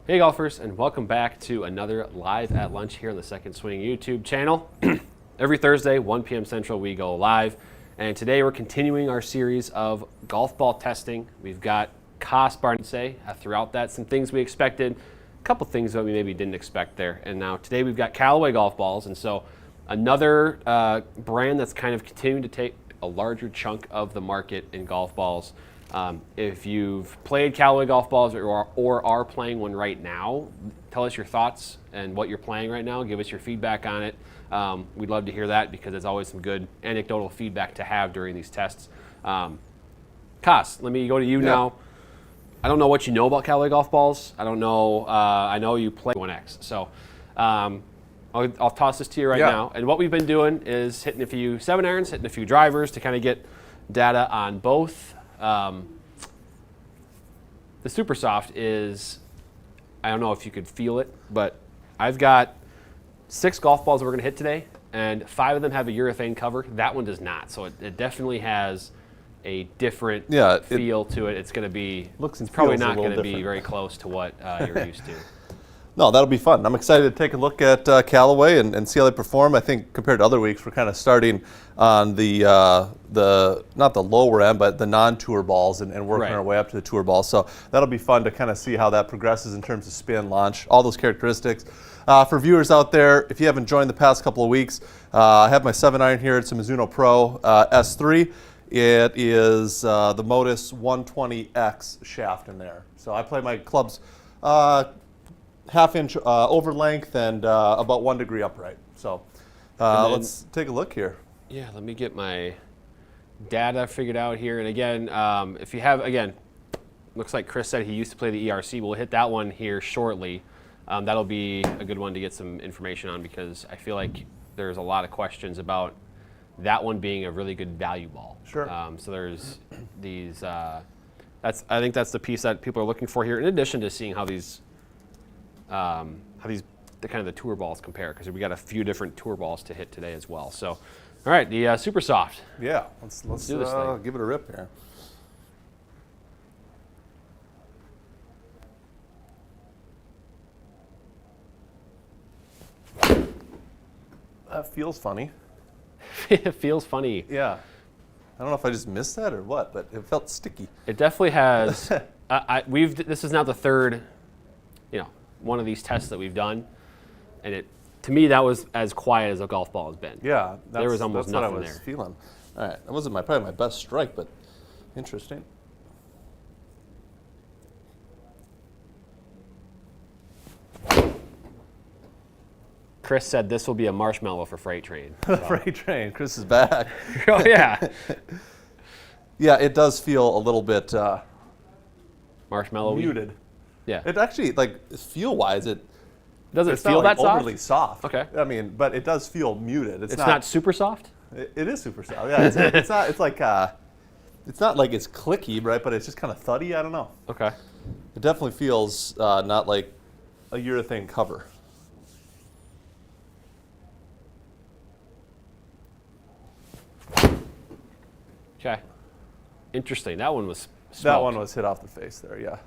Hey golfers, and welcome back to another Live at Lunch here on the Second Swing YouTube channel. Every Thursday, 1 p.m. Central, we go live. And today we're continuing our series of golf ball testing. We've got Coss Barnette throughout that, some things we expected, a couple things that we maybe didn't expect there. And now today we've got Callaway golf balls, and so another brand that's kind of continuing to take a larger chunk of the market in golf balls. If you've played Callaway golf balls or are playing one right now, tell us your thoughts and what you're playing right now. Give us your feedback on it. We'd love to hear that because it's always some good anecdotal feedback to have during these tests. Coss, let me go to you now. I don't know what you know about Callaway golf balls. I don't know. I know you play 1X. So I'll toss this to you right now. And what we've been doing is hitting a few 7-irons, hitting a few drivers to kind of get data on both. The Supersoft is, I don't know if you could feel it, but I've got 6 golf balls that we're going to hit today, and 5 of them have a urethane cover. That one does not, so it definitely has a different feel to it. It's going to be, it's probably not going to be very close to what you're used to. No, that'll be fun. I'm excited to take a look at Callaway and see how they perform. I think compared to other weeks, we're kind of starting on the not the lower end, but the non-tour balls and working our way up to the tour balls. So that'll be fun to kind of see how that progresses in terms of spin, launch, all those characteristics. For viewers out there, if you haven't joined the past couple of weeks, I have my 7-iron here. It's a Mizuno Pro S3. It is the Modus 120X shaft in there. So I play my clubs half-inch over length and about 1 degree upright. So let's take a look here. Yeah, let me get my data figured out here. And again, if you have, looks like Chris said he used to play the ERC. We'll hit that one here shortly. That'll be a good one to get some information on because I feel like there's a lot of questions about that one being a really good value ball. Sure. So there's these, I think that's the piece that people are looking for here, in addition to seeing how these the tour balls compare, because we got a few different tour balls to hit today as well. So, all right, the Supersoft. Yeah, let's do this thing. Give it a rip here. That feels funny. It feels funny. Yeah. I don't know if I just missed that or what, but it felt sticky. It definitely has. This is now the third, one of these tests that we've done, and to me that was as quiet as a golf ball has been. Yeah, there was almost nothing there. That's what I was feeling. All right, that wasn't probably my best strike, but interesting. Chris said this will be a marshmallow for Freight Train. So. Freight Train, Chris is back. Oh yeah. Yeah, it does feel a little bit marshmallow muted. Yeah. It actually, feel-wise, it doesn't it's feel not that soft. Overly soft. Okay. I mean, but it does feel muted. It's not super soft. It is super soft. Yeah. It's not. It's like it's not like it's clicky, right? But it's just kind of thuddy. I don't know. Okay. It definitely feels not like a urethane cover. Okay. Interesting. That one was smoked. That one was hit off the face there. Yeah.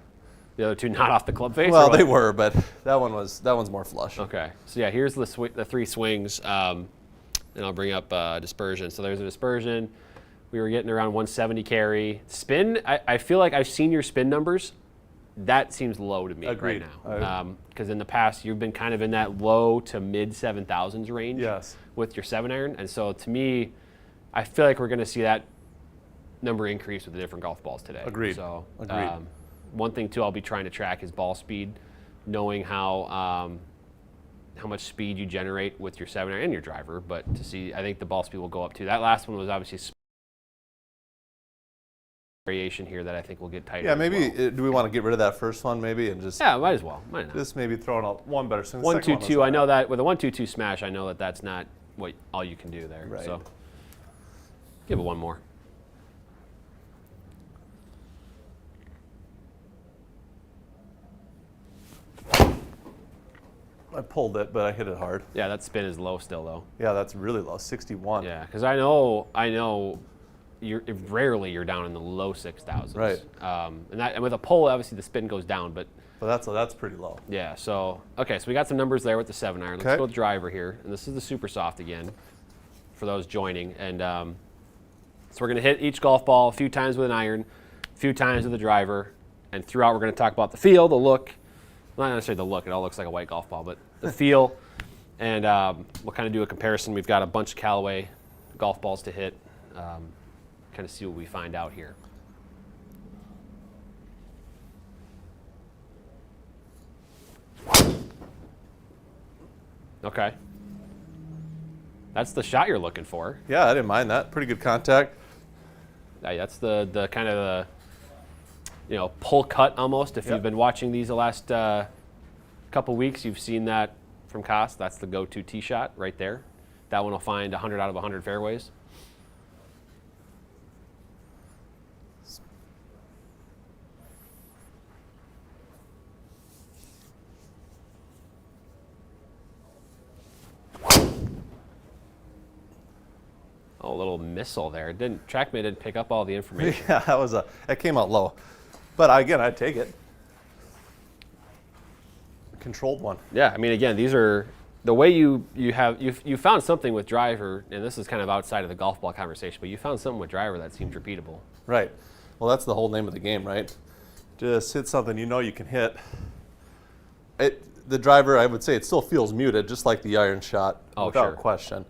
The other two not off the club face? Well, they were, but that one's more flush. Okay. So yeah, here's the 3 swings, and I'll bring up dispersion. So there's a dispersion. We were getting around 170 carry. Spin, I feel like I've seen your spin numbers. That seems low to me right now. Because in the past, you've been kind of in that low to mid 7,000s range with your 7-iron. And so to me, I feel like we're going to see that number increase with the different golf balls today. Agreed. So Agreed. One thing too I'll be trying to track is ball speed, knowing how much speed you generate with your 7-iron and your driver. But to see, I think the ball speed will go up too. That last one was obviously variation here that I think will get tighter. Yeah, maybe do we want to get rid of that first one maybe and just might as well. Might not. Just maybe throwing out one better swing. 1-2-2. I know that with a 1-2-2 smash, I know that that's not all you can do there. Right. So give it one more. I pulled it, but I hit it hard. Yeah, that spin is low still, though. Yeah, that's really low, 61. Yeah, because I know rarely you're down in the low 6,000s. Right. And with a pull, obviously the spin goes down, but But that's pretty low. Yeah, so, okay, so we got some numbers there with the 7-iron. Let's Okay. go with driver here. And this is the Supersoft again for those joining. And so we're going to hit each golf ball a few times with an iron, a few times with the driver. And throughout, we're going to talk about the feel, the look. Well, not necessarily the look. It all looks like a white golf ball, but the feel. And we'll kind of do a comparison. We've got a bunch of Callaway golf balls to hit. Kind of see what we find out here. Okay. That's the shot you're looking for. Yeah, I didn't mind that. Pretty good contact. That's the kind of the pull cut almost. If Yep. you've been watching these the last couple weeks, you've seen that from Coss. That's the go-to tee shot right there. That one will find 100 out of 100 fairways. Oh, a little missile there. Trackman didn't pick up all the information. Yeah, that came out low. But again, I'd take it. Controlled one. Yeah, I mean, again, these are the way you found something with driver, and this is kind of outside of the golf ball conversation, but you found something with driver that seems repeatable. Right. Well, that's the whole name of the game, right? Just hit something you know you can hit. The driver, I would say, it still feels muted, just like the iron shot, without sure. question.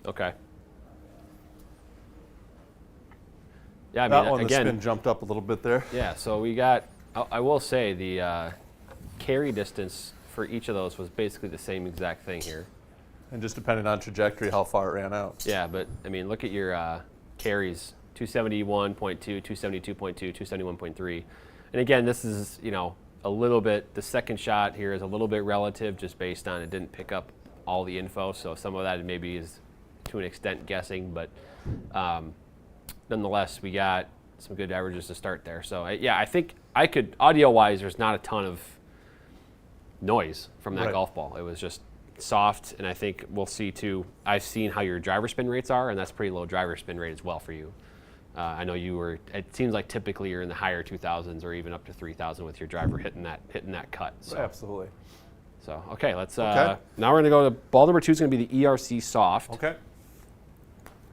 Okay. Yeah, I That mean, one, again, the spin jumped up a little bit there. yeah, so we got, I will say the carry distance for each of those was basically the same exact thing here. And just depending on trajectory, how far it ran out. Yeah, but I mean, look at your carries, 271.2, 272.2, 271.3. And again, this is, a little bit, the second shot here is a little bit relative just based on it didn't pick up all the info. So some of that maybe is to an extent guessing, but nonetheless, we got some good averages to start there. So yeah, I think I could, audio-wise, there's not a ton of noise from that Right. golf ball. It was just soft, and I think we'll see too. I've seen how your driver spin rates are, and that's pretty low driver spin rate as well for you. I know you were. It seems like typically you're in the higher 2000s or even up to 3000 with your driver hitting that cut. So, Absolutely. so okay, let's. Okay. Now we're gonna go to ball number 2 is gonna be the ERC Soft. Okay.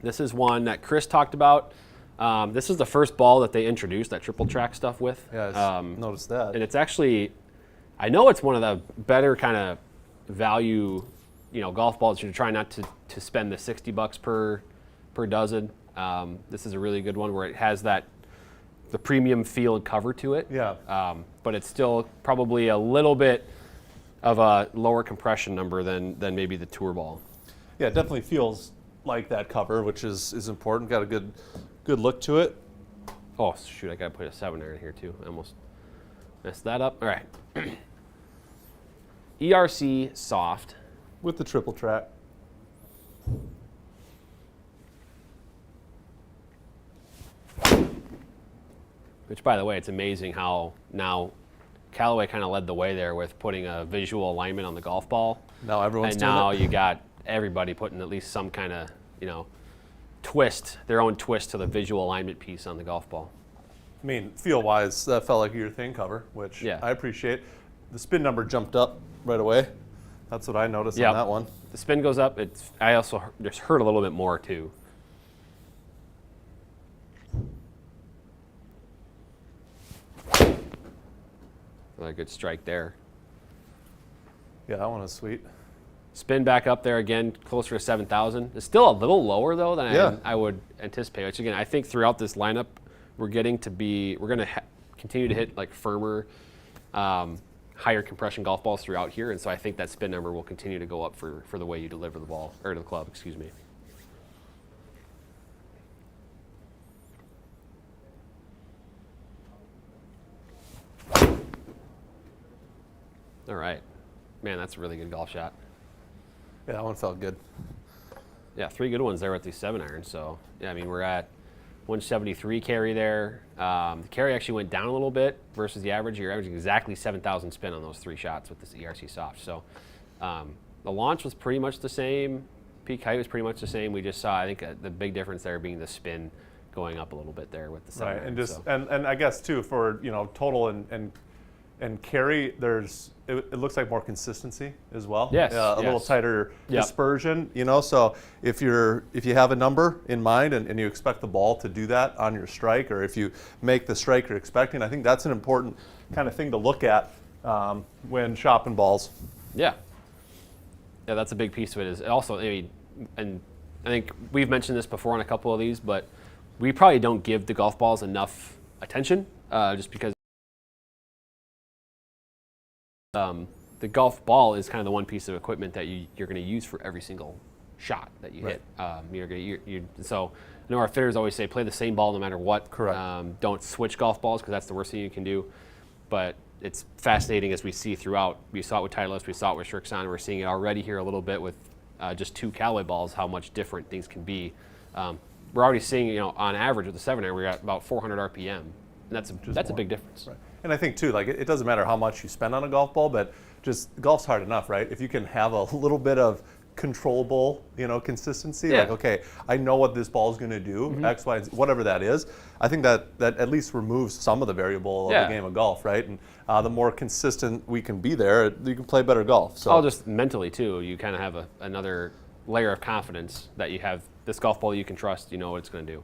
This is one that Chris talked about. This is the first ball that they introduced that triple track stuff with. Yeah, I noticed that. And it's actually, I know it's one of the better kind of value, golf balls. You're trying not to spend the $60 per dozen. This is a really good one where it has the premium feel and cover to it. Yeah. But it's still probably a little bit of a lower compression number than maybe the tour ball. Yeah, it definitely feels like that cover, which is important. Got a good look to it. Oh shoot! I gotta put a 7-iron here too. I almost messed that up. All right. ERC Soft With the triple track. Which, by the way, it's amazing how now Callaway kind of led the way there with putting a visual alignment on the golf ball. Now everyone's And doing now it. you got everybody putting at least some kind of, twist, their own twist to the visual alignment piece on the golf ball. I mean, feel-wise, that felt like your thing cover, which Yeah. I appreciate. The spin number jumped up right away. That's what I noticed Yep. on that one. The spin goes up. I also just hurt a little bit more too. Another good strike there. Yeah, that one is sweet. Spin back up there again, closer to 7,000. It's still a little lower though than Yeah. I would anticipate. Which again, I think throughout this lineup, we're going to continue to hit like firmer, higher compression golf balls throughout here, and so I think that spin number will continue to go up for the way you deliver the ball or the club. Excuse me. All right, man, that's a really good golf shot. Yeah, that one felt good. Yeah, 3 good ones there with these 7-irons. So, yeah, I mean, we're at 173 carry there. The carry actually went down a little bit versus the average. You're averaging exactly 7,000 spin on those 3 shots with this ERC Soft. So, the launch was pretty much the same. Peak height was pretty much the same. We just saw, I think, the big difference there being the spin going up a little bit there with the 7 Right, iron, and just so. and I guess too for total and carry, it looks like more consistency as well. Yes, a little yes. tighter Yep. dispersion. So if you have a number in mind and you expect the ball to do that on your strike, or if you make the strike you're expecting, I think that's an important kind of thing to look at when shopping balls. Yeah, that's a big piece of it. Is also, I mean, and I think we've mentioned this before on a couple of these, but we probably don't give the golf balls enough attention, just because the golf ball is kind of the one piece of equipment that you're going to use for every single shot that you hit. So I know our fitters always say play the same ball no matter what. Correct. Don't switch golf balls because that's the worst thing you can do. But it's fascinating as we see throughout. We saw it with Titleist, we saw it with Srixon. We're seeing it already here a little bit with just 2 Callaway balls, how much different things can be. We're already seeing, on average with the 7 iron, we're at about 400 RPM. And that's a big difference. Right. And I think too, like it doesn't matter how much you spend on a golf ball, but just golf's hard enough, right? If you can have a little bit of controllable, consistency, Yeah. like, okay, I know what this ball is going to do, X, Y, and Z, whatever that is. I think that at least removes some of the variable of the game of golf, right? And the more consistent we can be there, you can play better golf. So Just mentally too, you kind of have another layer of confidence that you have this golf ball you can trust, you know what it's going to do.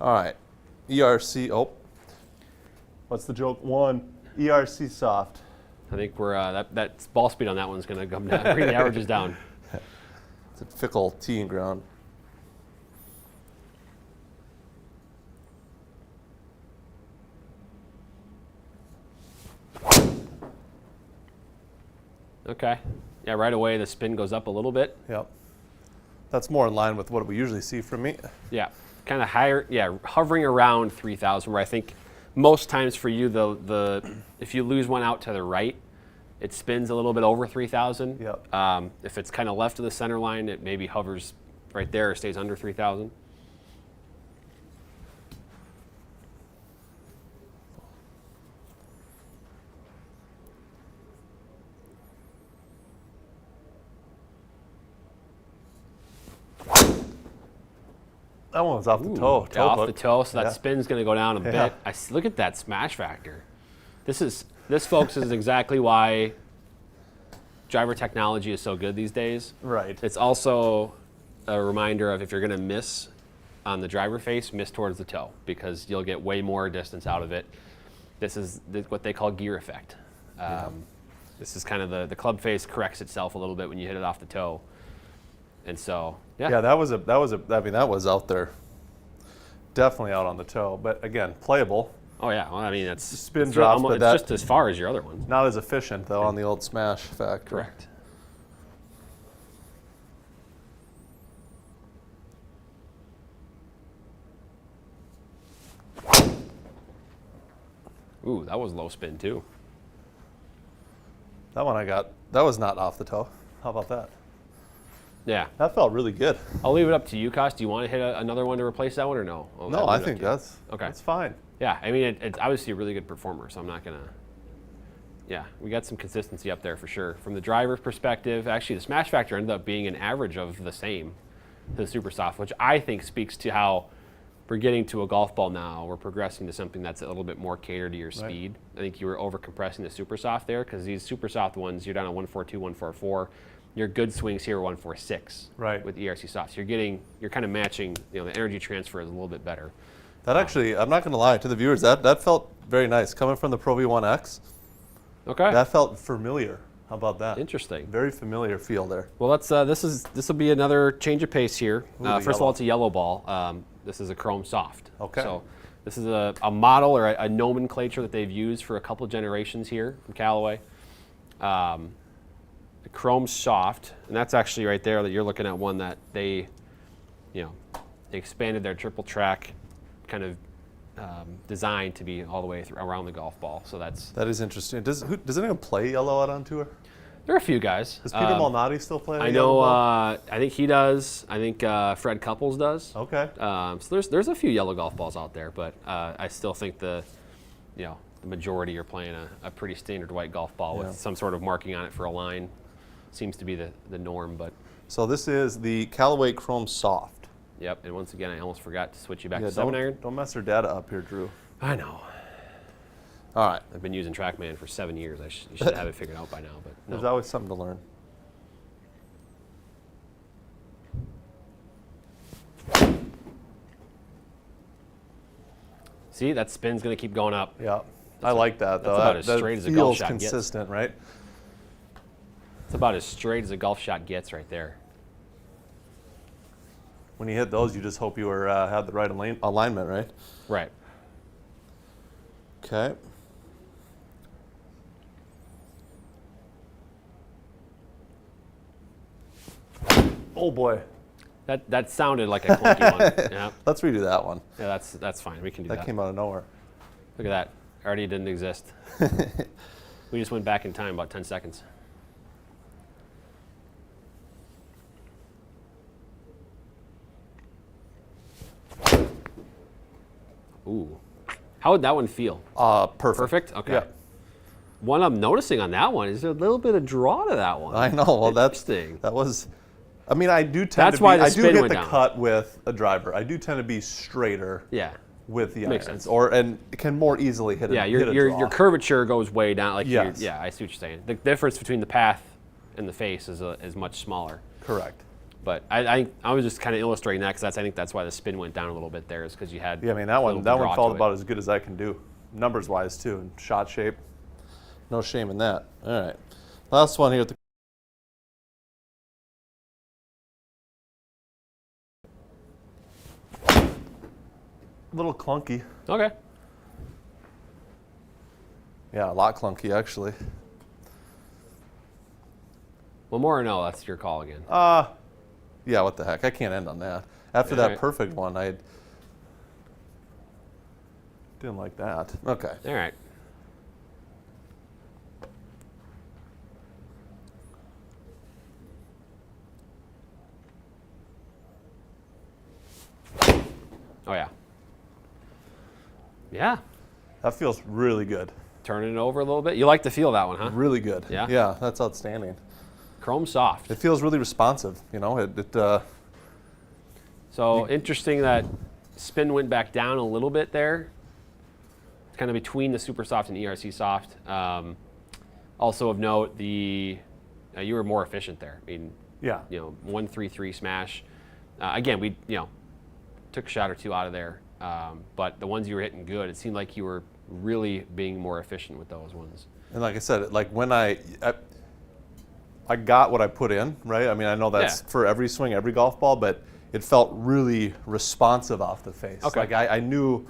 all right, ERC. Oh, what's the joke? 1 ERC Soft. I think we're that ball speed on that one's going to come down, bring the averages down. It's a fickle teeing ground. Okay. Yeah, right away the spin goes up a little bit. Yep. That's more in line with what we usually see from me. Yeah, kind of higher. Yeah, hovering around 3,000. Where I think most times for you, if you lose one out to the right, it spins a little bit over 3,000. Yep. If it's kind of left of the center line, it maybe hovers right there or stays under 3,000. That one was off the toe. Yeah, off the hook. toe, so that Yeah. spin's going to go down a Yeah. bit. Look at that smash factor. This, folks, is exactly why driver technology is so good these days. Right. It's also a reminder of if you're going to miss on the driver face, miss towards the toe because you'll get way more distance out of it. This is what they call gear effect. This is kind of the club face corrects itself a little bit when you hit it off the toe. And so, Yeah, that was out there. Definitely out on the toe, but again, playable. Oh yeah, well, I mean it's Spin it's drops, almost, but it's just as far as your other ones. Not as efficient though on the old smash factor. Correct. Ooh, that was low spin too. That one that was not off the toe. How about that? Yeah, That felt really good. I'll leave it up to you, Coss. Do you want to hit another one to replace that one or no? No, I think that's fine. Yeah, I mean it's obviously a really good performer, so I'm not gonna. Yeah, we got some consistency up there for sure. From the driver's perspective, actually the smash factor ended up being an average of the same to the Supersoft, which I think speaks to how we're getting to a golf ball now. We're progressing to something that's a little bit more catered to your speed. I think you were over compressing the Supersoft there because these Supersoft ones, you're down at 142, 144. Your good swings here are 146 with ERC Soft. So you're kind of matching, the energy transfer is a little bit better. That actually, I'm not going to lie to the viewers, that felt very nice. Coming from the Pro V1X, Okay. that felt familiar. How about that? Interesting. Very familiar feel there. Well, let's. This will be another change of pace here. First of all, it's a yellow ball. This is a Chrome Soft. Okay. So this is a model or a nomenclature that they've used for a couple generations here from Callaway. The Chrome Soft, and that's actually right there that you're looking at one that they expanded their triple track kind of design to be all the way around the golf ball. So that is interesting. Does anyone play yellow out on tour? There are a few guys. Does Peter Malnati still play? I know. I think he does. I think Fred Couples does. Okay. So there's a few yellow golf balls out there, but I still think the majority are playing a pretty standard white golf ball with some sort of marking on it for a line. Seems to be the norm, but So this is the Callaway Chrome Soft. Yep, and once again, I almost forgot to switch you back Yeah, to 7-iron. don't mess our data up here, Drew. I know. All right. I've been using Trackman for 7 years. You should have it figured out by now, but no. There's always something to learn. See, that spin's going to keep going up. Yeah, I like that though. That's about as straight as a golf feels shot gets. consistent, right? It's about as straight as a golf shot gets right there. When you hit those, you just hope you were had the right alignment, right? Right. Okay. Oh boy. That sounded like a clunky one. Yeah. Let's redo that one. Yeah, that's fine. We can do that. That came out of nowhere. Look at that. Already didn't exist. We just went back in time about 10 seconds. Ooh. How would that one feel? Perfect. Perfect? Okay. Yeah. One I'm noticing on that one is a little bit of draw to that one. I know. Well, Interesting. that was. I mean, I do tend That's to be. why the I do spin hit went the down. cut with a driver. I do tend to be straighter Yeah. with the Makes irons, sense. and can more easily hit. Yeah, hit a your draw. curvature goes way down. Like Yes. yeah, I see what you're saying. The difference between the path and the face is much smaller. Correct. But I was just kind of illustrating that because I think that's why the spin went down a little bit there, is because you had. Yeah, I mean that a one little felt draw to it. about as good as I can do, numbers wise too, and shot shape. No shame in that. All right, last one here at the. Little clunky. Okay. Yeah, a lot clunky actually. One more or no? That's your call again. Yeah, what the heck? I can't end on that. After All that right. perfect one, I didn't like that. Okay. All right. Oh yeah. Yeah. That feels really good. Turning it over a little bit. You like to feel that one, huh? Really good. Yeah? Yeah, that's outstanding. Chrome Soft. It feels really responsive. You know, So interesting that spin went back down a little bit there. It's kind of between the Supersoft and ERC Soft. Also of note, you were more efficient there. I mean, yeah. 1-3-3 smash. Again, we took a shot or two out of there, but the ones you were hitting good, it seemed like you were really being more efficient with those ones. And like I said, like when I got what I put in, right? I mean, I know that's for every swing, every golf ball, but it felt really responsive off the face. Okay. Like I knew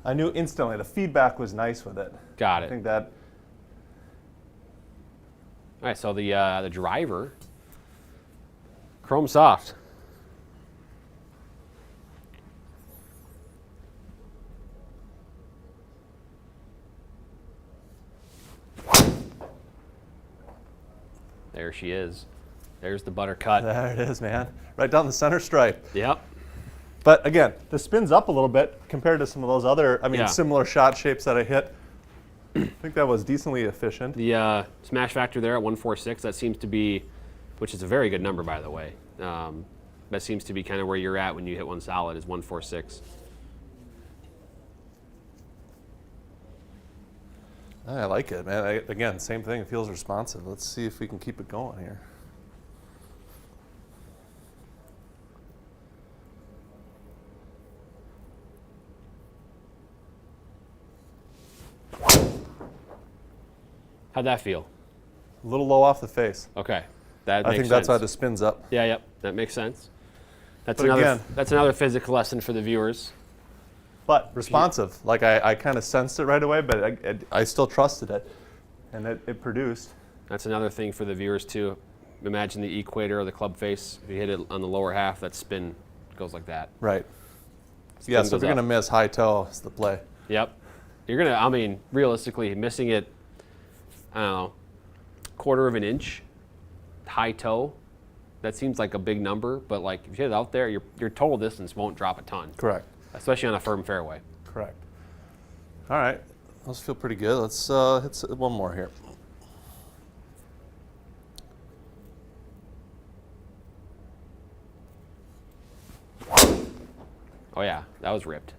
instantly. The feedback was nice with it. Got it. I think that. All right, so the driver, Chrome Soft. There she is. There's the butter cut. There it is, man. Right down the center stripe. Yep. But again, the spin's up a little bit compared to some of those other, Yeah. similar shot shapes that I hit. I think that was decently efficient. The smash factor there at 146, that seems to be, which is a very good number, by the way. That seems to be kind of where you're at when you hit one solid, is 146. I like it, man. Again, same thing. It feels responsive. Let's see if we can keep it going here. How'd that feel? A little low off the face. Okay, that I makes think that's sense. why the spin's up. Yeah, yep, that makes sense. That's But again- another physics lesson for the viewers. But responsive. Like I kind of sensed it right away, but I still trusted it, and it produced. That's another thing for the viewers too. Imagine the equator or the club face. If you hit it on the lower half, that spin goes like that. Right. Spin Yeah. So if goes you're up. gonna miss high toe, it's the play. Yep. You're gonna. I mean, realistically, missing it. I don't know, quarter of an inch, high toe. That seems like a big number, but like if you hit it out there, your total distance won't drop a ton, Correct. especially on a firm fairway. Correct. All right. Those feel pretty good. Let's hit one more here. Oh yeah, that was ripped.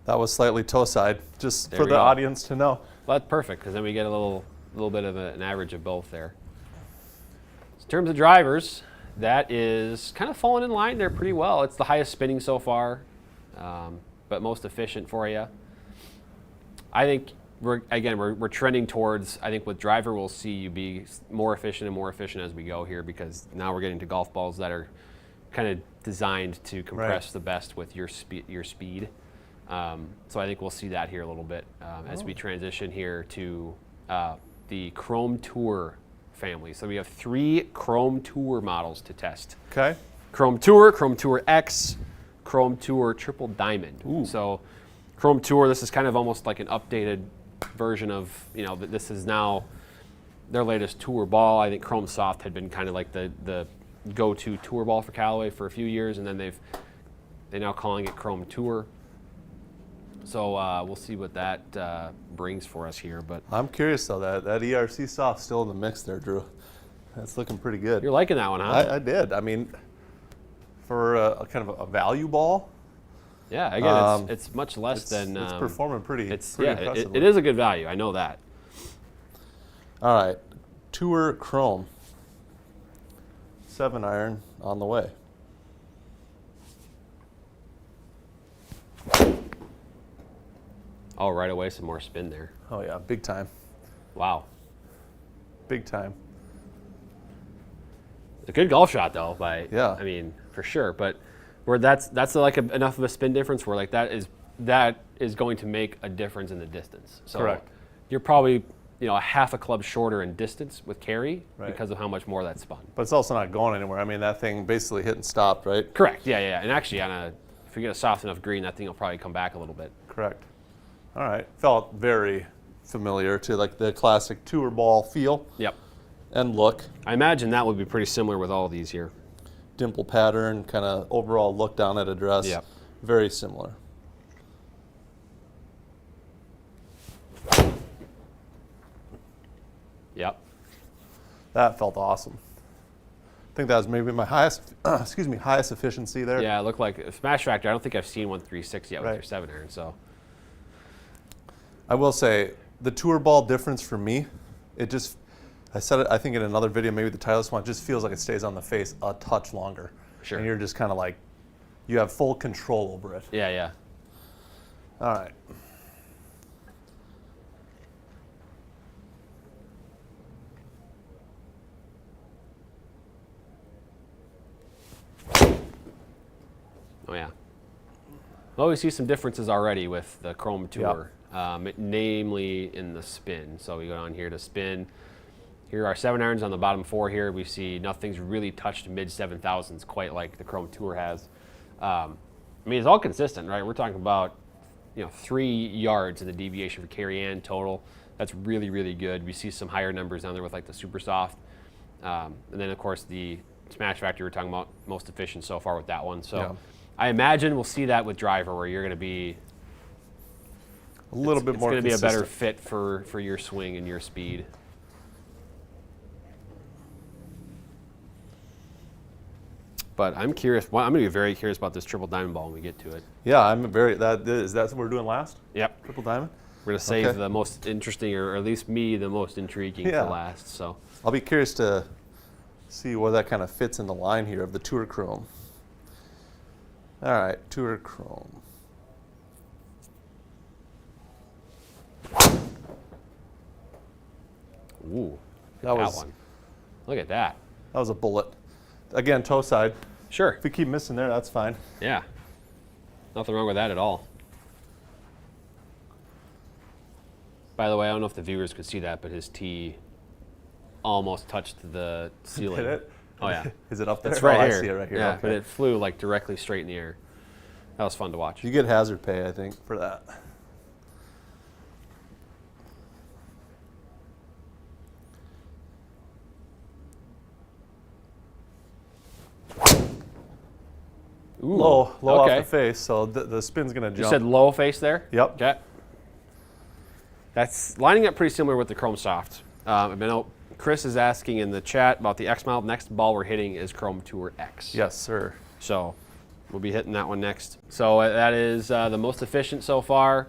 That was slightly toe side, just There for we the go. audience to know. Well, that's perfect because then we get a little bit of an average of both there. In terms of drivers, that is kind of falling in line there pretty well. It's the highest spinning so far, but most efficient for you. I think we're trending towards, I think with driver we'll see you be more efficient and more efficient as we go here, because now we're getting to golf balls that are kind of designed to compress the best with your speed. So I think we'll see that here a little bit as we transition here to the Chrome Tour family. So we have 3 Chrome Tour models to test. Okay. Chrome Tour X, Chrome Tour Triple Diamond. Ooh. So Chrome Tour, this is kind of almost like an updated version of, this is now their latest tour ball. I think Chrome Soft had been kind of like the go-to tour ball for Callaway for a few years, and then they're now calling it Chrome Tour. So we'll see what that brings for us here. But I'm curious though, that ERC Soft still in the mix there, Drew. That's looking pretty good. you're liking that one, huh? I did. I mean, for a kind of a value ball, Yeah, again, it's much less than. it's performing pretty It's impressively. it is a good value. I know that. All right, Tour Chrome. 7-iron on the way. Oh, right away, some more spin there. Oh yeah, big time. Wow, Big time. a good golf shot though. Yeah. I mean, for sure. But where that's like enough of a spin difference where like that is going to make a difference in the distance. So Correct. You're probably a half a club shorter in distance with carry Right. because of how much more that spun. But it's also not going anywhere. I mean, that thing basically hit and stopped, right? Correct. Yeah. And actually, if you get a soft enough green, that thing will probably come back a little bit. Correct. All right. Felt very familiar to like the classic tour ball feel Yep. and look. I imagine that would be pretty similar with all of these here. Dimple pattern, kind of overall look down at address. Yep. Very similar. Yep. That felt awesome. I think that was maybe my highest, highest efficiency there. Yeah, it looked like a smash factor. I don't think I've seen 136 yet with Right. your 7-iron. So I will say the tour ball difference for me, I said it, I think in another video, maybe the Titleist one, it just feels like it stays on the face a touch longer. Sure. And you're just kind of like, you have full control over it. yeah. All right. Oh yeah. Well, we see some differences already with the Chrome Tour, namely in the spin. So we go down here to spin. Here are 7-irons on the bottom 4 here. We see nothing's really touched mid-7,000s quite like the Chrome Tour has. I mean, it's all consistent, right? We're talking about 3 yards in the deviation for carry and total. That's really, really good. We see some higher numbers down there with like the Supersoft. And then, of course, the smash factor we're talking about, most efficient so far with that one. So Yeah. I imagine we'll see that with driver where you're going to be A little bit more It's going to be a better consistent. fit for your swing and your speed. But I'm curious. I'm going to be very curious about this triple diamond ball when we get to it. Yeah, that's what we're doing last? Yep. Triple diamond? We're going to save Okay. the most interesting, or at least me, the most intriguing Yeah. for last. So I'll be curious to see where that kind of fits in the line here of the Tour Chrome. All right, Tour Chrome. ooh, That that was one. Look at that. that was a bullet. Again, toe side. Sure. If we keep missing there, that's fine. Yeah. Nothing wrong with that at all. By the way, I don't know if the viewers could see that, but his tee almost touched the ceiling. Hit it? Oh yeah. Is it up there? It's right Oh, here. I see it right here. Yeah, Okay. but it flew like directly straight in the air. That was fun to watch. You get hazard pay, I think, for that. Ooh, Low okay. off the face, so the spin's gonna jump. You said low face there? Yep. Okay. That's lining up pretty similar with the Chrome Soft. I know Chris is asking in the chat about the X model. Next ball we're hitting is Chrome Tour X. Yes, sir. So We'll be hitting that one next. So that is the most efficient so far.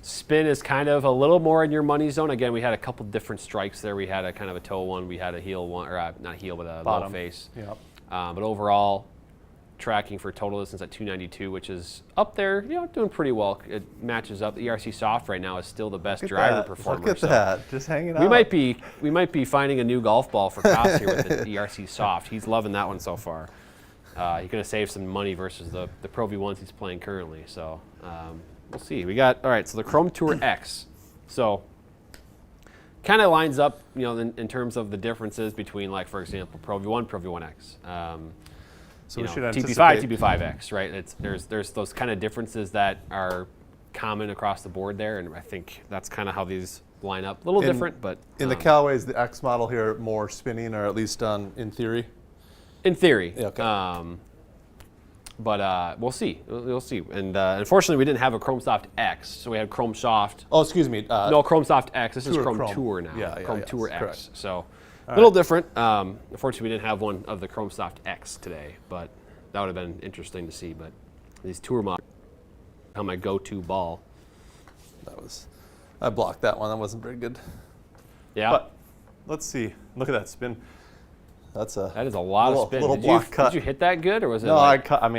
Spin is kind of a little more in your money zone. Again, we had a couple different strikes there. We had a kind of a toe one. We had a heel one, or not heel, but a low face. Yep. But overall, tracking for total distance at 292, which is up there, doing pretty well. It matches up. The ERC Soft right now is still the best driver performer. Look at that, just hanging out. We might be finding a new golf ball for Coss here with the ERC Soft. He's loving that one so far. He's going to save some money versus the Pro V1s he's playing currently. So we'll see. All right, so the Chrome Tour X. So kind of lines up, in terms of the differences between, like, for example, Pro V1, Pro V1X. So we should TP5, TP5X, right? There's those kind of differences that are common across the board there, and I think that's kind of how these line up. A little different, but in the Callaways, the X model here more spinning, or at least in theory. In theory, yeah, okay. But we'll see. We'll see. And unfortunately, we didn't have a Chrome Soft X, so we had Chrome Soft. Oh, excuse me. No, Chrome Soft X. This is Chrome Tour now. Yeah, Chrome Tour X. Correct. So a little different. Unfortunately, we didn't have one of the Chrome Soft X today, but that would have been interesting to see. But these Tour models are my go-to ball. I blocked that one. That wasn't very good. Yeah. But let's see. Look at that spin. That is a lot of spin. Did you hit that good, or was it? No, I kind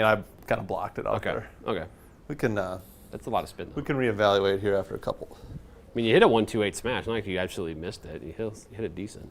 of blocked it out there. Okay. We can. That's a lot of spin, though. We can reevaluate here after a couple. I mean, you hit a 1-2-8 smash. Not like you absolutely missed it. You hit it decent.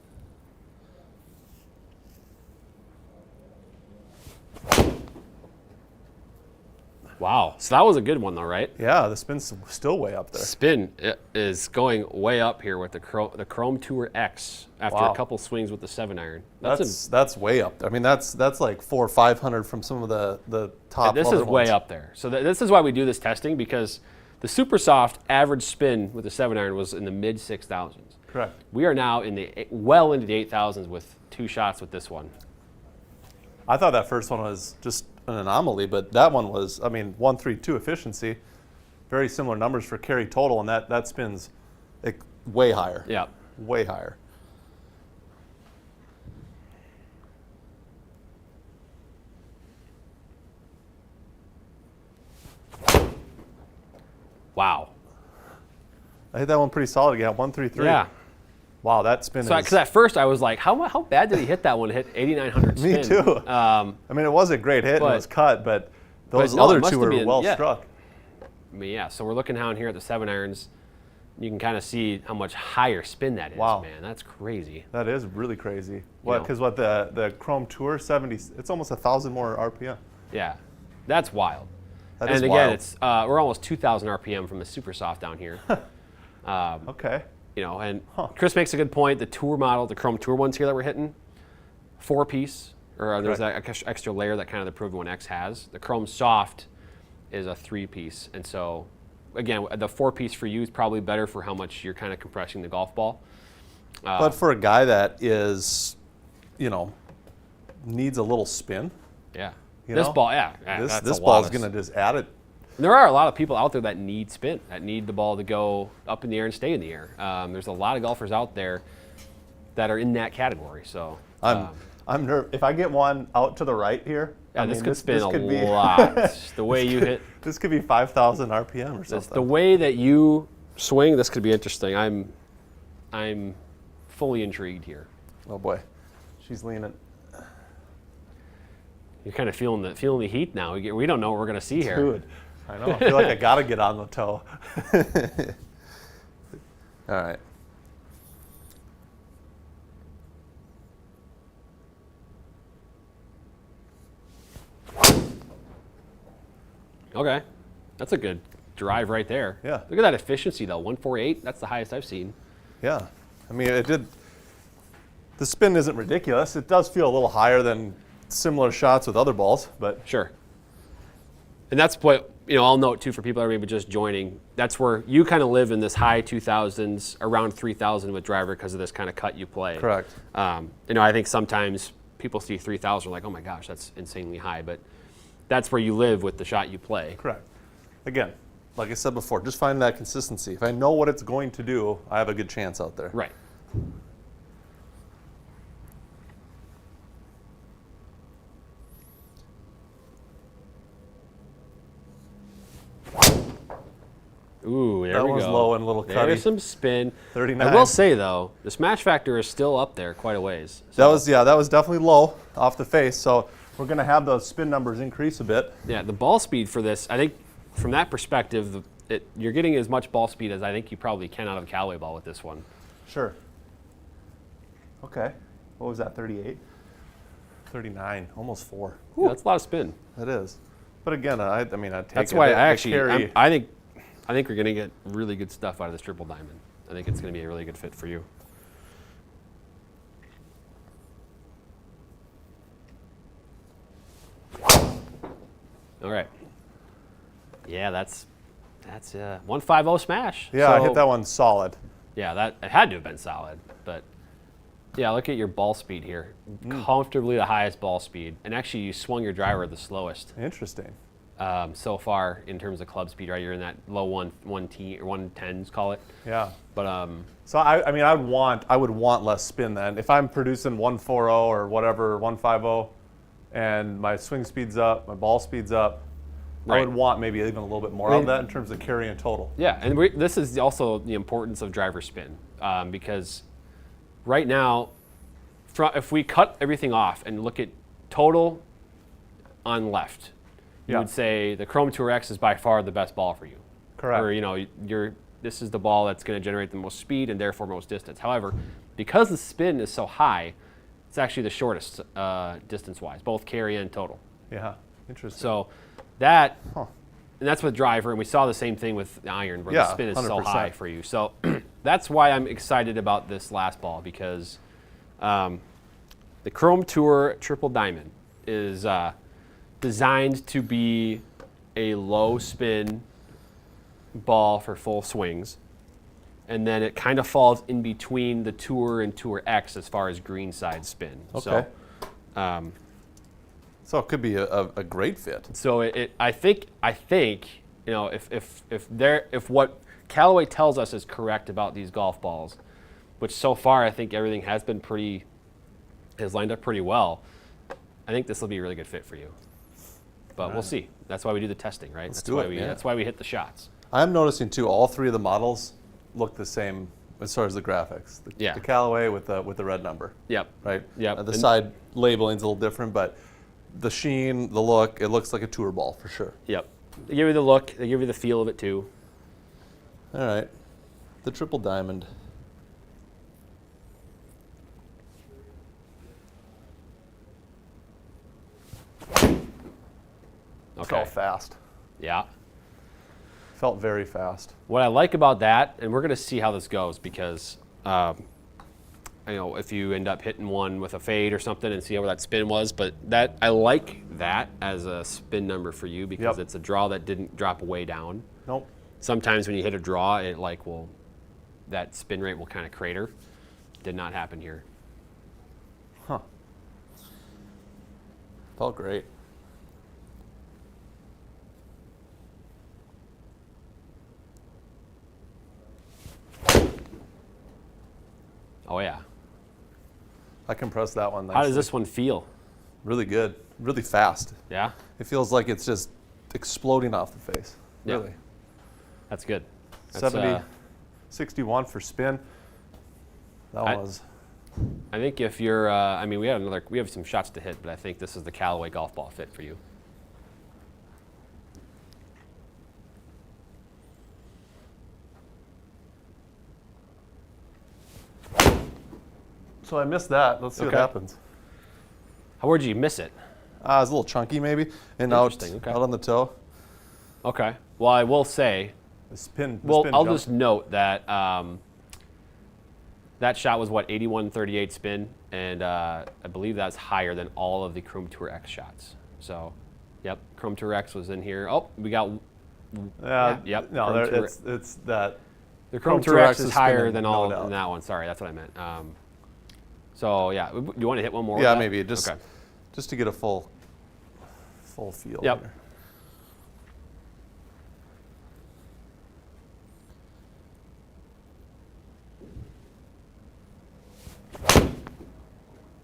Wow. So that was a good one, though, right? Yeah, the spin's still way up there. Spin is going way up here with the Chrome Tour X after a couple swings with the 7-iron. That's way up there. I mean, that's like 400 or 500 from some of the top. This is way up there. So this is why we do this testing, because the Supersoft average spin with the 7-iron was in the mid 6,000s. Correct. We are now well into the 8,000s with 2 shots with this one. I thought that first one was just an anomaly, but that one was, 132 efficiency, very similar numbers for carry total, and that spins way higher. Yeah. Way higher. Wow. I hit that one pretty solid again, 133. Yeah. Wow, that spin is... Because at first I was like, how bad did he hit that one? Hit 8,900 spin. Me too. It was a great hit, and it was cut, but those other two were well struck. Yeah, so we're looking down here at the 7-irons. You can kind of see how much higher spin that is, man. That's crazy. That is really crazy. Because the Chrome Tour 70, it's almost 1,000 more RPM. Yeah, that's wild. That is again, wild. it's we're almost 2,000 RPM from the Supersoft down here. Okay. And Chris makes a good point. The Tour model, the Chrome Tour ones here that we're hitting, 4-piece, or there's that extra layer that kind of the Pro V1X has. The Chrome Soft is a 3-piece, and so again, the 4-piece for you is probably better for how much you're kind of compressing the golf ball. But for a guy that is, needs a little spin. Yeah. This ball, this ball's going to just add it. And there are a lot of people out there that need spin, that need the ball to go up in the air and stay in the air. There's a lot of golfers out there that are in that category. So I'm nervous. If I get one out to the right here, this could spin a lot. The way you hit. This could be 5,000 RPM or something. The way that you swing, this could be interesting. I'm fully intrigued here. Oh boy, she's leaning. You're kind of feeling the heat now. We don't know what we're going to see here. Dude, I know. I feel like I got to get on the toe. All right. Okay. That's a good drive right there. Yeah. Look at that efficiency, though. 148. That's the highest I've seen. Yeah. It did. The spin isn't ridiculous. It does feel a little higher than similar shots with other balls, but sure. And that's what I'll note too for people that are maybe just joining. That's where you kind of live in this high 2,000s, around 3,000 with driver because of this kind of cut you play. Correct. I think sometimes people see 3,000 like, oh my gosh, that's insanely high, but that's where you live with the shot you play. Correct. Again, like I said before, just find that consistency. If I know what it's going to do, I have a good chance out there. Right. Ooh, there that we one's go. low and a little cutty. There's some spin. 39. I will say though, the smash factor is still up there quite a ways. So, That was definitely low off the face. So we're going to have those spin numbers increase a bit. yeah, the ball speed for this, I think, from that perspective, you're getting as much ball speed as I think you probably can out of a Callaway ball with this one. Sure. Okay. What was that? 38. 39. Almost 4. Yeah, that's a lot of spin. That is. But again, I mean, I take That's it. why The I actually, carry- I think we're going to get really good stuff out of this triple diamond. I think it's going to be a really good fit for you. All right. Yeah, that's 150 smash. Yeah, I So, hit that one solid. Yeah, that it had to have been solid, but yeah, look at your ball speed here. Comfortably the highest ball speed, and actually you swung your driver the slowest Interesting. so far in terms of club speed. Right, you're in that low 110s, call it. Yeah. But So I mean, I would want less spin then. If I'm producing 140 or whatever, 150, and my swing speed's up, my ball speed's up, I Right. would want maybe even a little bit more of that in terms of carry and total. yeah, and this is also the importance of driver spin because right now, if we cut everything off and look at total on left, you Yeah. would say the Chrome Tour X is by far the best ball for you. Correct. Or this is the ball that's going to generate the most speed and therefore most distance. However, because the spin is so high, it's actually the shortest distance-wise, both carry and total. Yeah. Interesting. So that, Huh. and that's with driver, and we saw the same thing with the iron, where the Yeah, spin is so 100%. high for you. So that's why I'm excited about this last ball, because the Chrome Tour Triple Diamond is designed to be a low spin ball for full swings, and then it kind of falls in between the Tour and Tour X as far as green side spin. Okay. So it could be a great fit. So I think if what Callaway tells us is correct about these golf balls, which so far I think everything has lined up pretty well, I think this will be a really good fit for you. But we'll see. That's why we do the testing, right? Let's do it, yeah. That's why we hit the shots. I'm noticing too, all three of the models look the same as far as the graphics. Yeah. The Callaway with the red number. Yep. Right? Yep. The side labeling's a little different, but the sheen, the look, it looks like a tour ball for sure. Yep. They give you the look. They give you the feel of it too. All right. The triple diamond. Okay. Felt fast. Yeah. Felt very fast. What I like about that, and we're going to see how this goes, because if you end up hitting one with a fade or something and see how that spin was, but that I like that as a spin number for you, because Yep. it's a draw that didn't drop way down. Nope. Sometimes when you hit a draw, that spin rate will kind of crater. Did not happen here. Huh. Felt great. Oh yeah. I compressed that one nicely. How does this one feel? Really good. Really fast. Yeah, It feels like it's just exploding off the face. Yeah. Really. that's good. That's, 70, 61 for spin. That I- was. I think if you're, we have some shots to hit, but I think this is the Callaway golf ball fit for you. So I missed that. Let's see what Okay. happens. Where'd you miss it? It was a little chunky maybe, and out Interesting, okay. on the toe. Okay. Well, I will say, The spin. well, spin I'll jumped. just note that that shot was 81.38 spin, and I believe that's higher than all of the Chrome Tour X shots. So, yep, Chrome Tour X was in here. Oh, we got yep, No, Chrome there, Tour- it's that. the Chrome Tour X is higher than all in that one. Sorry, that's what I meant. So yeah, do you want to hit one more? Yeah, with that? maybe just Okay. just to get a full feel. Yep. Here.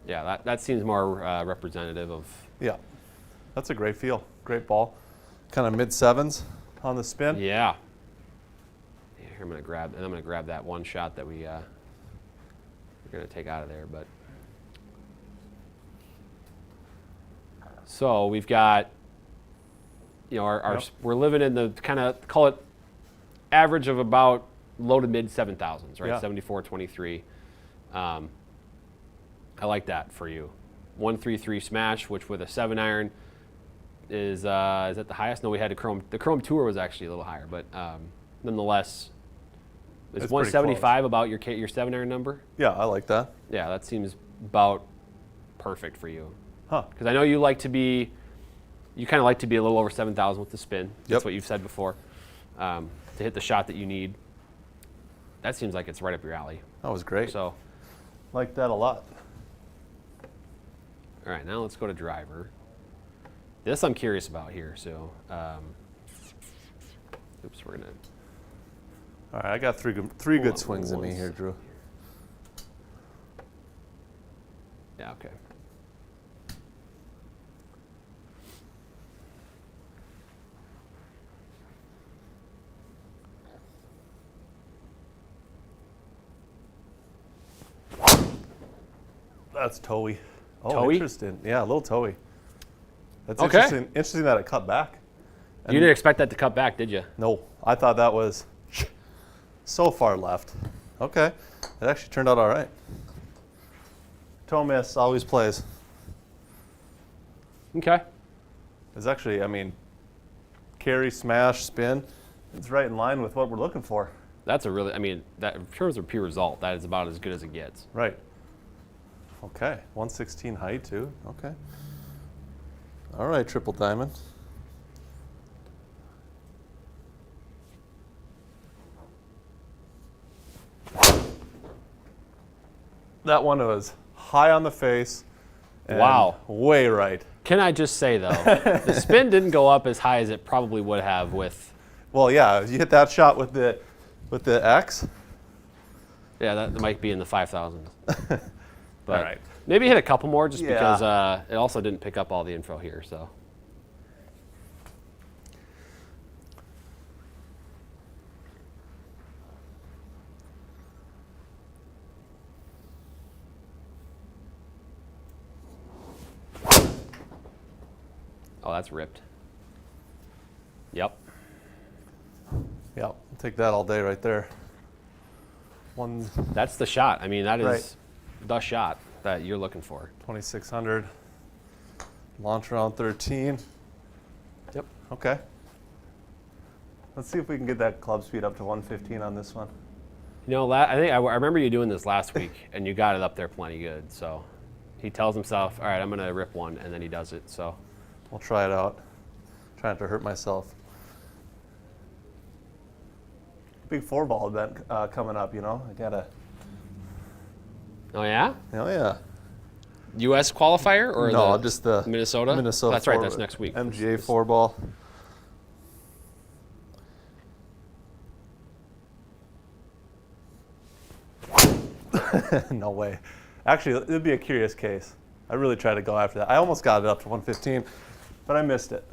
Yeah, that seems more representative of. Yeah, that's a great feel. Great ball. Kind of mid sevens on the spin. Yeah. I'm gonna grab that one shot that we're gonna take out of there. But so we've got, you know, we're living in the kind of, call it average of about low to mid 7,000s, right? Yeah. 74.23. I like that for you. 133 smash, which with a 7-iron is that the highest? No, we had the Chrome Tour was actually a little higher, but nonetheless, is 175 about your 7-iron number? Yeah, I like that. Yeah, that seems about perfect for you. Huh. Because I know you kind of like to be a little over 7,000 with the spin. That's Yep. what you've said before. To hit the shot that you need. That seems like it's right up your alley. That was great. So, Like that a lot. all right, now let's go to driver. This I'm curious about here. So, oops, we're gonna. All right, I got three good swings in me here, Drew. Yeah. Okay. That's toey. Oh, Toey? interesting. Yeah, a little toey. That's Okay. Interesting that it cut back. You didn't expect that to cut back, did you? No, I thought that was so far left. Okay, it actually turned out all right. Toe miss always plays. Okay. It's actually, I mean, carry, smash, spin. It's right in line with what we're looking for. That's a really, I mean, that in terms of pure result, that is about as good as it gets. Right. Okay, 116 height too. Okay. All right, triple diamond. That one was high on the face. And Wow. Way right. Can I just say though, the spin didn't go up as high as it probably would have with. Well, yeah, you hit that shot with the X. Yeah, that might be in the 5,000s. But All right. maybe hit a couple more just Yeah. because it also didn't pick up all the info here. So. Oh, that's ripped. Yep. Yeah, I'll take that all day right there. That's the shot. I mean, that is Right. the shot that you're looking for. 2600. Launch around 13. Yep. Okay. Let's see if we can get that club speed up to 115 on this one. You know, I remember you doing this last week, and you got it up there plenty good. So he tells himself, all right, I'm going to rip one, and then he does it. So We'll try it out. Try not to hurt myself. Big 4-ball event coming up, you know. I gotta. Oh, yeah? Oh yeah. U.S. qualifier or No, the just the Minnesota? Minnesota. That's right, that's next week. MGA 4-ball. No way. Actually, it'd be a curious case. I really tried to go after that. I almost got it up to 115, but I missed it.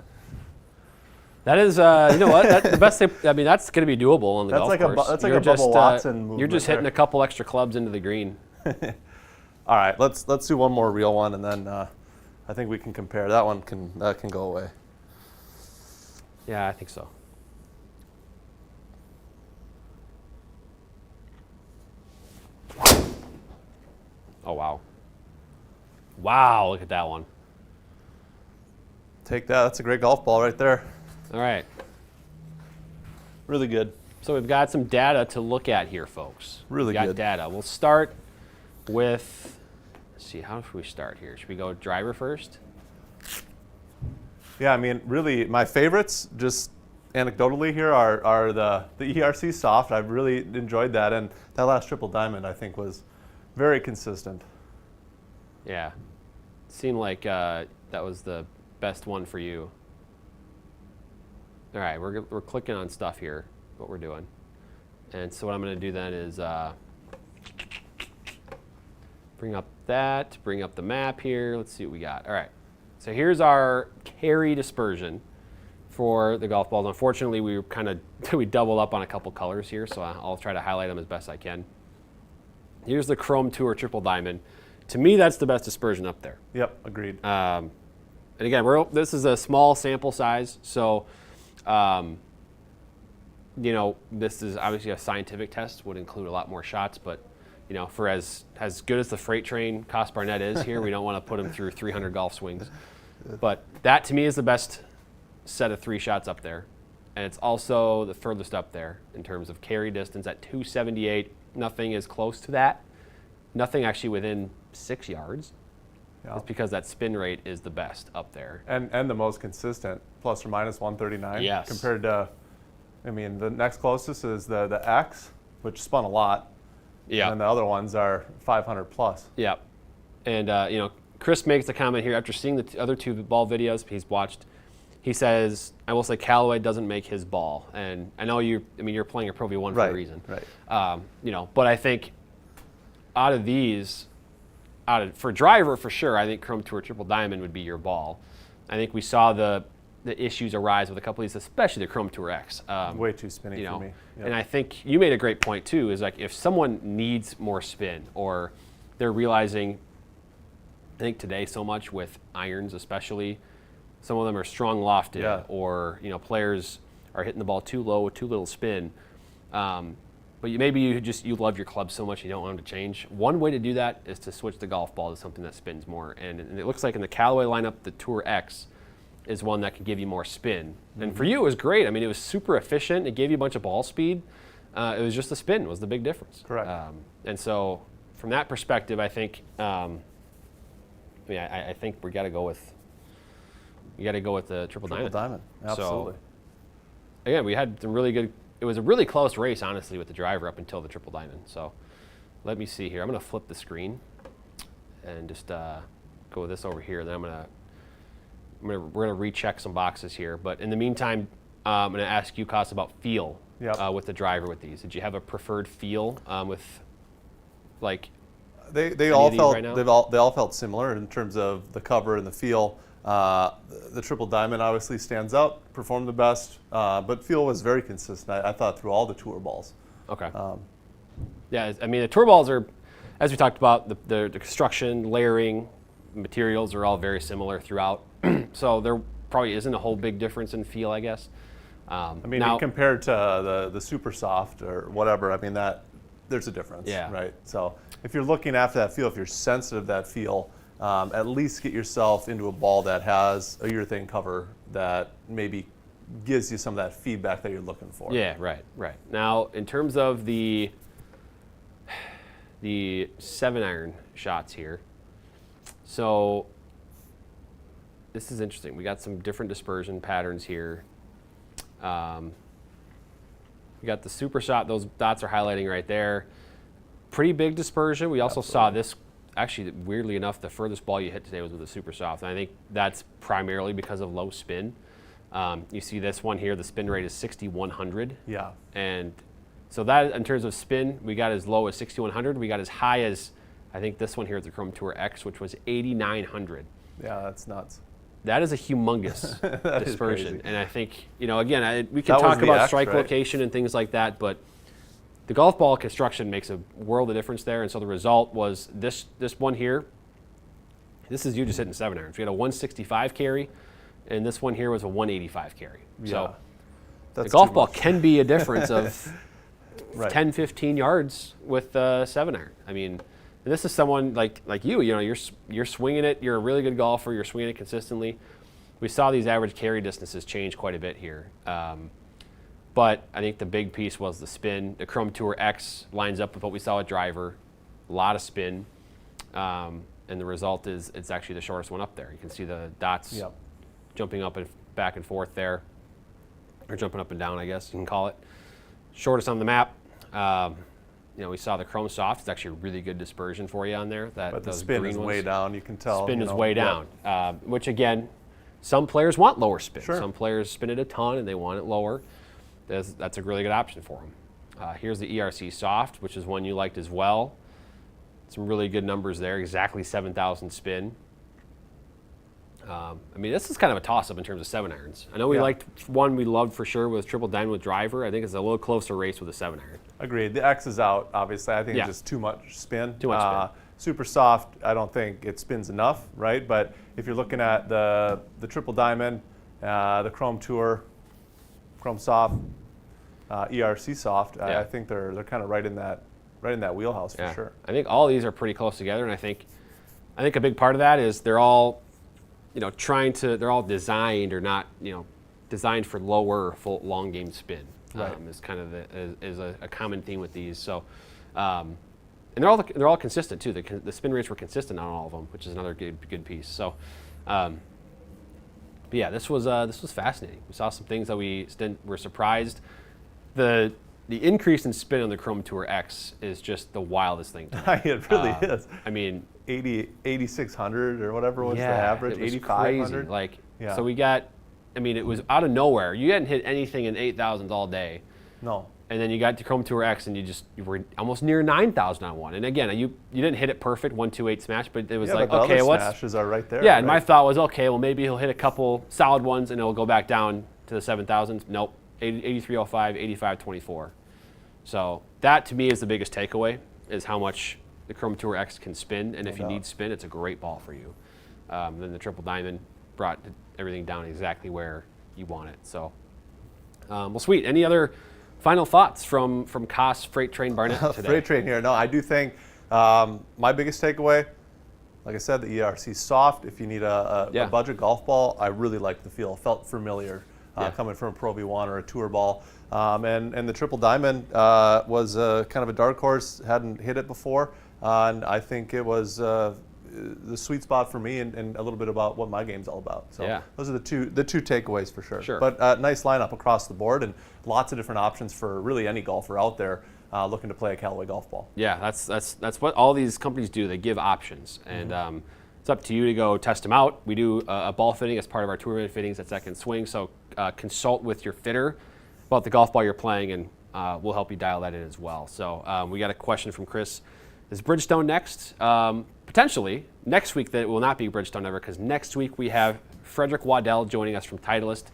That is, you know what? The best thing. I mean, that's going to be doable on the That's golf like course. that's like You're a just, Bubba Watson movement. You're just hitting there. a couple extra clubs into the green. All right, let's do one more real one, and then I think we can compare. That can go away. Yeah, I think so. Oh, wow. Wow, look at that one. Take that. That's a great golf ball right there. All right. Really good. So we've got some data to look at here, folks. Really We've got good. data. We'll start with, let's see, how should we start here? Should we go driver first? Yeah, I mean, really, my favorites, just anecdotally here, are the ERC Soft. I've really enjoyed that, and that last triple diamond, I think, was very consistent. Yeah. Seemed like that was the best one for you. All right, we're clicking on stuff here, what we're doing. And so what I'm going to do then is bring up the map here. Let's see what we got. All right, so here's our carry dispersion for the golf balls. Unfortunately, we doubled up on a couple colors here, so I'll try to highlight them as best I can. Here's the Chrome Tour Triple Diamond. To me, that's the best dispersion up there. Yep, agreed. And again, this is a small sample size, so this is obviously a scientific test, would include a lot more shots, but for as good as the freight train Coss Barnette is here, we don't want to put him through 300 golf swings. But that to me is the best set of 3 shots up there, and it's also the furthest up there in terms of carry distance at 278. Nothing is close to that. Nothing actually within 6 yards. Yeah. It's because that spin rate is the best up there. And the most consistent, plus or minus 139. Yes. Compared to, the next closest is the X, which spun a lot. Yeah. And the other ones are 500 plus. Yeah. And, Chris makes a comment here after seeing the other 2 ball videos he's watched. He says, I will say Callaway doesn't make his ball. And I know you're playing a Pro V1 for a reason. Right. But I think out of these, for driver for sure, I think Chrome Tour Triple Diamond would be your ball. I think we saw the issues arise with a couple of these, especially the Chrome Tour X. Way too spinny for me. Yep. And I think you made a great point too, is like if someone needs more spin or they're realizing, I think today so much with irons especially, some of them are strong lofted or players are hitting the ball too low with too little spin. But maybe you love your club so much you don't want them to change. One way to do that is to switch the golf ball to something that spins more. And it looks like in the Callaway lineup, the Tour X is one that can give you more spin. Mm-hmm. And for you, it was great. It was super efficient. It gave you a bunch of ball speed. It was just the spin was the big difference. Correct. And so from that perspective, I think, I think we got to go with. You got to go with the Triple Diamond. Absolutely. So, again, we had some really good. It was a really close race, honestly, with the driver up until the Triple Diamond. So, let me see here. I'm going to flip the screen and just go with this over here. Then we're going to recheck some boxes here. But in the meantime, I'm going to ask you, Coss, about feel with the driver with these. Did you have a preferred feel with, like? They all felt similar in terms of the cover and the feel. The Triple Diamond obviously stands out, performed the best, but feel was very consistent, I thought, through all the tour balls. Okay. The tour balls are, as we talked about, the construction, layering, materials are all very similar throughout. So there probably isn't a whole big difference in feel, I guess. Now, compared to the Supersoft or whatever, that there's a difference, right? So if you're looking after that feel, if you're sensitive to that feel, at least get yourself into a ball that has a urethane cover that maybe gives you some of that feedback that you're looking for. Yeah, right. Now, in terms of the 7-iron shots here, so this is interesting. We got some different dispersion patterns here. We got the Supersoft, those dots are highlighting right there. Pretty big dispersion. We also saw this. Actually, weirdly enough, the furthest ball you hit today was with the Supersoft, and I think that's primarily because of low spin. You see this one here, the spin rate is 6,100. Yeah. And so that, in terms of spin, we got as low as 6,100. We got as high as, I think this one here is the Chrome Tour X, which was 8,900. Yeah, that's nuts. That is a humongous dispersion. And I think, again, we That can talk about X, strike right? location and things like that, but the golf ball construction makes a world of difference there, and so the result was this one here. This is you just hitting 7 irons. We had a 165 carry, and this one here was a 185 carry. So the golf ball can be a difference of 10, 15 yards with 7 iron. And this is someone like you. You're swinging it. You're a really good golfer. You're swinging it consistently. We saw these average carry distances change quite a bit here. But I think the big piece was the spin. The Chrome Tour X lines up with what we saw with driver, a lot of spin, and the result is it's actually the shortest one up there. You can see the dots jumping up and back and forth there, or jumping up and down, I guess you can call it. Shortest on the map. We saw the Chrome Soft. It's actually a really good dispersion for you on there. But the spin is way down. You can tell. Spin is way down, which again, some players want lower spin. Sure. Some players spin it a ton and they want it lower. That's a really good option for them. Here's the ERC Soft, which is one you liked as well. Some really good numbers there, exactly 7,000 spin. I mean, this is kind of a toss-up in terms of 7-irons. I know we liked one we loved for sure was Triple Diamond with driver. I think it's a little closer race with a 7-iron. Agreed. The X is out, obviously. I think it's just too much spin. Too much spin. Super soft, I don't think it spins enough, right? But if you're looking at the Triple Diamond, the Chrome Tour, Chrome Soft, ERC Soft, I think they're kind of right in that wheelhouse for sure. I think all these are pretty close together, and I think a big part of that is they're all, they're all designed or not, designed for lower full long game spin. Right. Is kind of is a common theme with these. So, and they're all consistent too. The spin rates were consistent on all of them, which is another good piece. So, but yeah, this was fascinating. We saw some things that we were surprised. The increase in spin on the Chrome Tour X is just the wildest thing to me. It really is. I mean, 8,600 or whatever was the average. 8,500. Like, so we got. I mean, it was out of nowhere. You hadn't hit anything in 8,000s all day. No. And then you got to Chrome Tour X, and you were almost near 9,000 on one. And again, you didn't hit it perfect, 1-2-8 smash, but it was like, but okay, the what's smashes are right there. Yeah, right? and my thought was, okay, well maybe he'll hit a couple solid ones, and it'll go back down to the 7,000s. Nope, 8305, 8524. So that to me is the biggest takeaway, is how much the Chrome Tour X can spin, and if you need spin, it's a great ball for you. Then the Triple Diamond brought everything down exactly where you want it. So, well, sweet. Any other final thoughts from Coss Freight Train Barnette today? Freight Train here. No, I do think my biggest takeaway, like I said, the ERC Soft. If you need a budget golf ball, I really liked the feel. Felt familiar coming from a Pro V1 or a tour ball. And the Triple Diamond was kind of a dark horse. Hadn't hit it before, and I think it was the sweet spot for me, and a little bit about what my game's all about. So those are the two takeaways for sure. But nice lineup across the board, and lots of different options for really any golfer out there looking to play a Callaway golf ball. Yeah, that's what all these companies do. They give options, and it's up to you to go test them out. We do a ball fitting as part of our tournament fittings at Second Swing. So consult with your fitter about the golf ball you're playing, and we'll help you dial that in as well. So we got a question from Chris. Is Bridgestone next? Potentially. Next week, that will not be Bridgestone ever, because next week we have Frederick Waddell joining us from Titleist.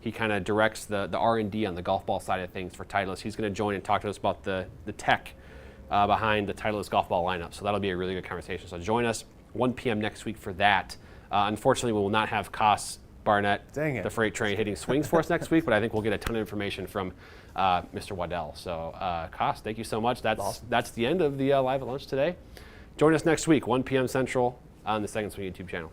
He kind of directs the R&D on the golf ball side of things for Titleist. He's going to join and talk to us about the tech behind the Titleist golf ball lineup. So that'll be a really good conversation. So join us 1 p.m. next week for that. Unfortunately, we will not have Coss Barnette, the Freight Train, hitting swings for us next week, but I think we'll get a ton of information from Mr. Waddell. So, Coss, thank you so much. That's the end of the Live at Lunch today. Join us next week, 1 p.m. Central on the Second Swing YouTube channel.